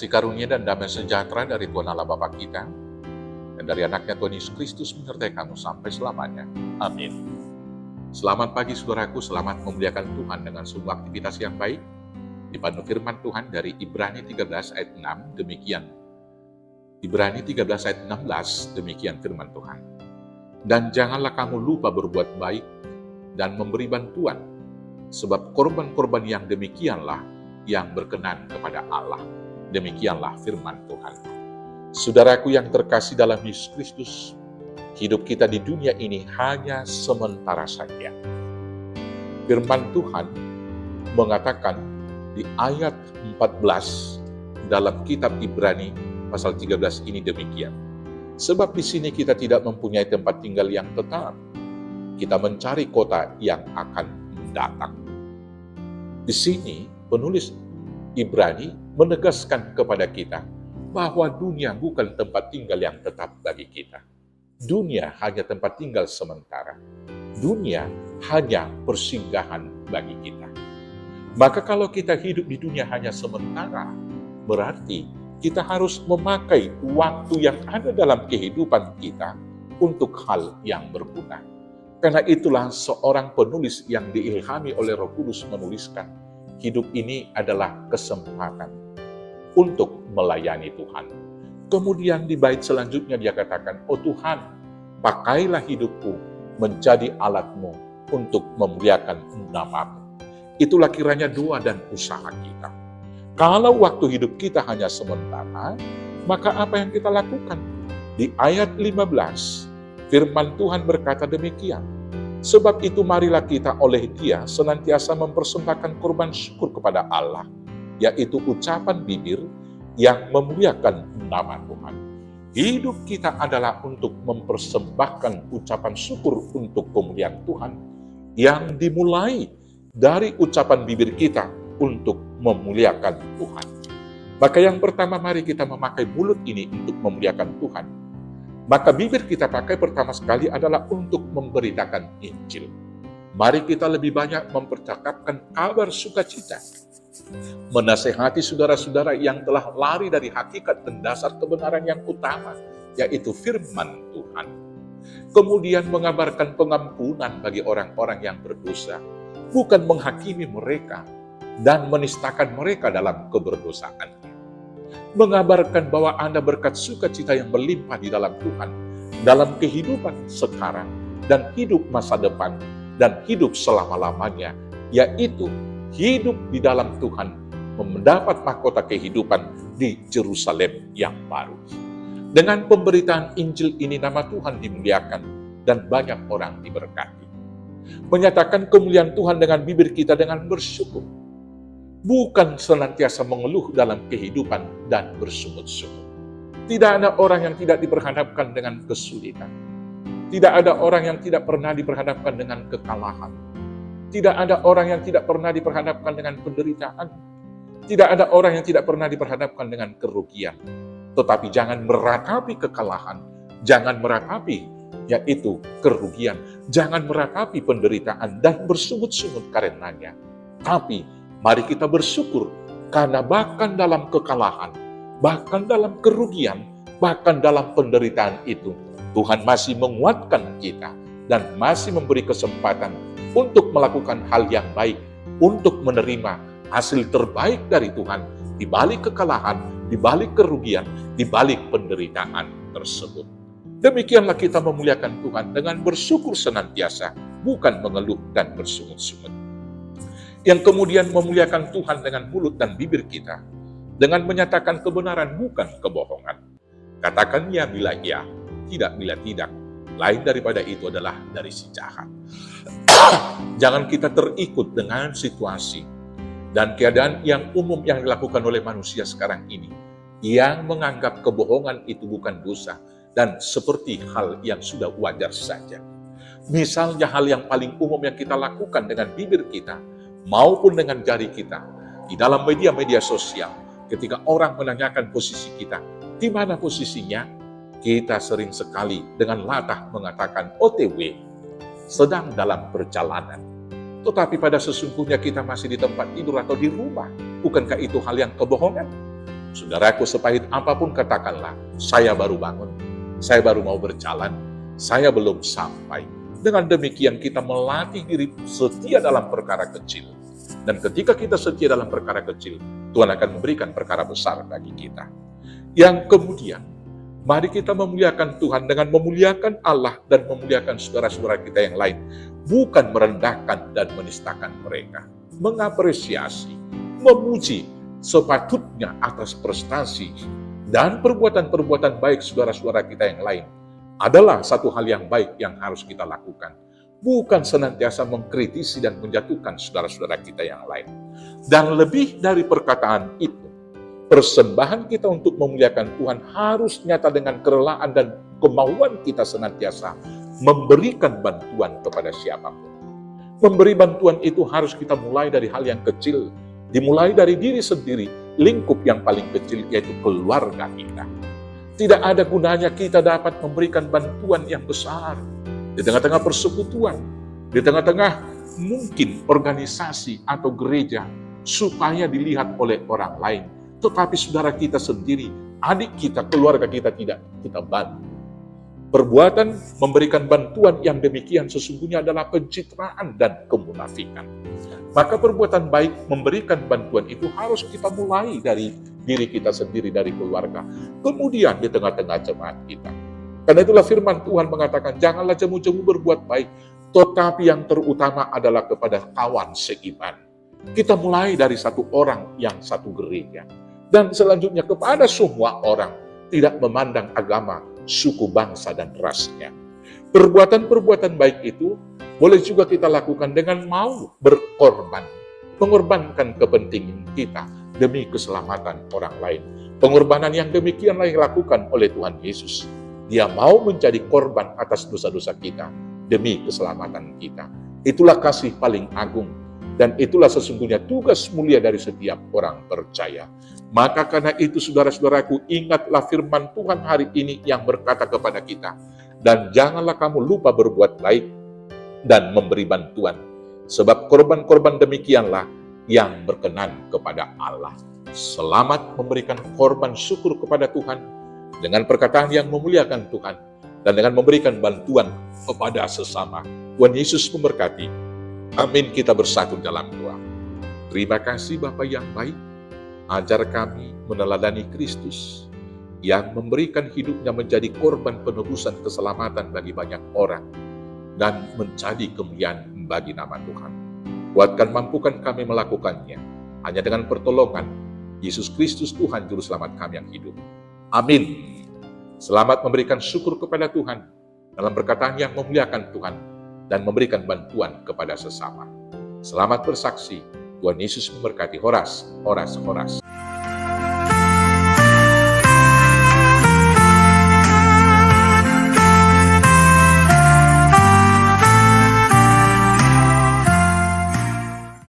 Kasih karunia dan damai sejahtera dari Tuhan Allah Bapa kita, dan dari anaknya Tuhan Yesus Kristus menyertai kamu sampai selamanya. Amin. Selamat pagi saudaraku, selamat memuliakan Tuhan dengan sebuah aktivitas yang baik. Dipandu firman Tuhan dari Ibrani 13 ayat 6, demikian. Ibrani 13 ayat 16, demikian firman Tuhan. Dan janganlah kamu lupa berbuat baik dan memberi bantuan, sebab korban-korban yang demikianlah yang berkenan kepada Allah. Demikianlah firman Tuhan. Saudaraku yang terkasih dalam Yesus Kristus, hidup kita di dunia ini hanya sementara saja. Firman Tuhan mengatakan di ayat 14 dalam kitab Ibrani pasal 13 ini demikian. Sebab di sini kita tidak mempunyai tempat tinggal yang tetap. Kita mencari kota yang akan mendatang. Di sini penulis Ibrani menegaskan kepada kita bahwa dunia bukan tempat tinggal yang tetap bagi kita. Dunia hanya tempat tinggal sementara. Dunia hanya persinggahan bagi kita. Maka kalau kita hidup di dunia hanya sementara, berarti kita harus memakai waktu yang ada dalam kehidupan kita untuk hal yang berguna. Karena itulah seorang penulis yang diilhami oleh Roh Kudus menuliskan, hidup ini adalah kesempatan untuk melayani Tuhan. Kemudian di bait selanjutnya dia katakan, "Oh Tuhan, pakailah hidupku menjadi alat-Mu untuk memuliakan nama-Mu." Itulah kiranya doa dan usaha kita. Kalau waktu hidup kita hanya sementara, maka apa yang kita lakukan? Di ayat 15, firman Tuhan berkata demikian, "Sebab itu marilah kita oleh Dia senantiasa mempersembahkan korban syukur kepada Allah, yaitu ucapan bibir yang memuliakan nama Tuhan." Hidup kita adalah untuk mempersembahkan ucapan syukur untuk kemuliaan Tuhan yang dimulai dari ucapan bibir kita untuk memuliakan Tuhan. Maka yang pertama, mari kita memakai mulut ini untuk memuliakan Tuhan. Maka bibir kita pakai pertama sekali adalah untuk memberitakan Injil. Mari kita lebih banyak mempercakapkan kabar sukacita, menasehati saudara-saudara yang telah lari dari hakikat dan dasar kebenaran yang utama, yaitu firman Tuhan. Kemudian mengabarkan pengampunan bagi orang-orang yang berdosa, bukan menghakimi mereka dan menistakan mereka dalam keberdosaannya. Mengabarkan bahwa Anda berkat sukacita yang berlimpah di dalam Tuhan, dalam kehidupan sekarang dan hidup masa depan dan hidup selama-lamanya, yaitu hidup di dalam Tuhan, mendapat mahkota kehidupan di Yerusalem yang baru. Dengan pemberitaan Injil ini nama Tuhan dimuliakan dan banyak orang diberkati. Menyatakan kemuliaan Tuhan dengan bibir kita dengan bersyukur. Bukan senantiasa mengeluh dalam kehidupan dan bersungut-sungut. Tidak ada orang yang tidak diperhadapkan dengan kesulitan. Tidak ada orang yang tidak pernah diperhadapkan dengan kekalahan. Tidak ada orang yang tidak pernah diperhadapkan dengan penderitaan. Tidak ada orang yang tidak pernah diperhadapkan dengan kerugian. Tetapi jangan meratapi kekalahan. Jangan meratapi yaitu kerugian. Jangan meratapi penderitaan dan bersungut-sungut karenanya. Tapi mari kita bersyukur karena bahkan dalam kekalahan, bahkan dalam kerugian, bahkan dalam penderitaan itu, Tuhan masih menguatkan kita dan masih memberi kesempatan untuk melakukan hal yang baik, untuk menerima hasil terbaik dari Tuhan di balik kekalahan, di balik kerugian, di balik penderitaan tersebut. Demikianlah kita memuliakan Tuhan dengan bersyukur senantiasa, bukan mengeluh dan bersungut-sungut. Yang kemudian memuliakan Tuhan dengan mulut dan bibir kita, dengan menyatakan kebenaran bukan kebohongan. Katakan ya bila ya, tidak bila tidak. Lain daripada itu adalah dari si jahat. Jangan kita terikut dengan situasi dan keadaan yang umum yang dilakukan oleh manusia sekarang ini, yang menganggap kebohongan itu bukan dosa dan seperti hal yang sudah wajar saja. Misalnya hal yang paling umum yang kita lakukan dengan bibir kita, maupun dengan jari kita, di dalam media-media sosial, ketika orang menanyakan posisi kita, di mana posisinya, kita sering sekali dengan latah mengatakan OTW, sedang dalam perjalanan. Tetapi pada sesungguhnya kita masih di tempat tidur atau di rumah. Bukankah itu hal yang kebohongan? Saudaraku, sepahit apapun katakanlah, saya baru bangun, saya baru mau berjalan, saya belum sampai. Dengan demikian kita melatih diri setia dalam perkara kecil. Dan ketika kita setia dalam perkara kecil, Tuhan akan memberikan perkara besar bagi kita. Yang kemudian, mari kita memuliakan Tuhan dengan memuliakan Allah dan memuliakan saudara-saudara kita yang lain. Bukan merendahkan dan menistakan mereka. Mengapresiasi, memuji sepatutnya atas prestasi dan perbuatan-perbuatan baik saudara-saudara kita yang lain adalah satu hal yang baik yang harus kita lakukan. Bukan senantiasa mengkritisi dan menjatuhkan saudara-saudara kita yang lain. Dan lebih dari perkataan itu, persembahan kita untuk memuliakan Tuhan harus nyata dengan kerelaan dan kemauan kita senantiasa memberikan bantuan kepada siapapun. Memberi bantuan itu harus kita mulai dari hal yang kecil, dimulai dari diri sendiri, lingkup yang paling kecil yaitu keluarga kita. Tidak ada gunanya kita dapat memberikan bantuan yang besar di tengah-tengah persekutuan, di tengah-tengah mungkin organisasi atau gereja supaya dilihat oleh orang lain. Tetapi saudara kita sendiri, adik kita, keluarga kita tidak kita bantu. Perbuatan memberikan bantuan yang demikian sesungguhnya adalah pencitraan dan kemunafikan. Maka perbuatan baik memberikan bantuan itu harus kita mulai dari diri kita sendiri, dari keluarga. Kemudian di tengah-tengah jemaat kita. Karena itulah firman Tuhan mengatakan, janganlah jemu-jemu berbuat baik, tetapi yang terutama adalah kepada kawan seiman. Kita mulai dari satu orang yang satu gereja. Dan selanjutnya kepada semua orang, tidak memandang agama, suku, bangsa, dan rasnya. Perbuatan-perbuatan baik itu boleh juga kita lakukan dengan mau berkorban. Mengorbankan kepentingan kita demi keselamatan orang lain. Pengorbanan yang demikianlah yang dilakukan oleh Tuhan Yesus. Dia mau menjadi korban atas dosa-dosa kita demi keselamatan kita. Itulah kasih paling agung. Dan itulah sesungguhnya tugas mulia dari setiap orang percaya. Maka karena itu saudara-saudaraku, ingatlah firman Tuhan hari ini yang berkata kepada kita. Dan janganlah kamu lupa berbuat baik dan memberi bantuan. Sebab korban-korban demikianlah yang berkenan kepada Allah. Selamat memberikan korban syukur kepada Tuhan dengan perkataan yang memuliakan Tuhan dan dengan memberikan bantuan kepada sesama. Tuhan Yesus memberkati. Amin, kita bersatu dalam doa. Terima kasih Bapa yang baik, ajar kami meneladani Kristus yang memberikan hidupnya menjadi korban penebusan keselamatan bagi banyak orang dan menjadi kemuliaan bagi nama Tuhan. Kuatkan, mampukan kami melakukannya hanya dengan pertolongan Yesus Kristus Tuhan Juru Selamat kami yang hidup. Amin. Selamat memberikan syukur kepada Tuhan dalam perkataan yang memuliakan Tuhan dan memberikan bantuan kepada sesama. Selamat bersaksi. Tuhan Yesus memberkati. Horas, horas, horas.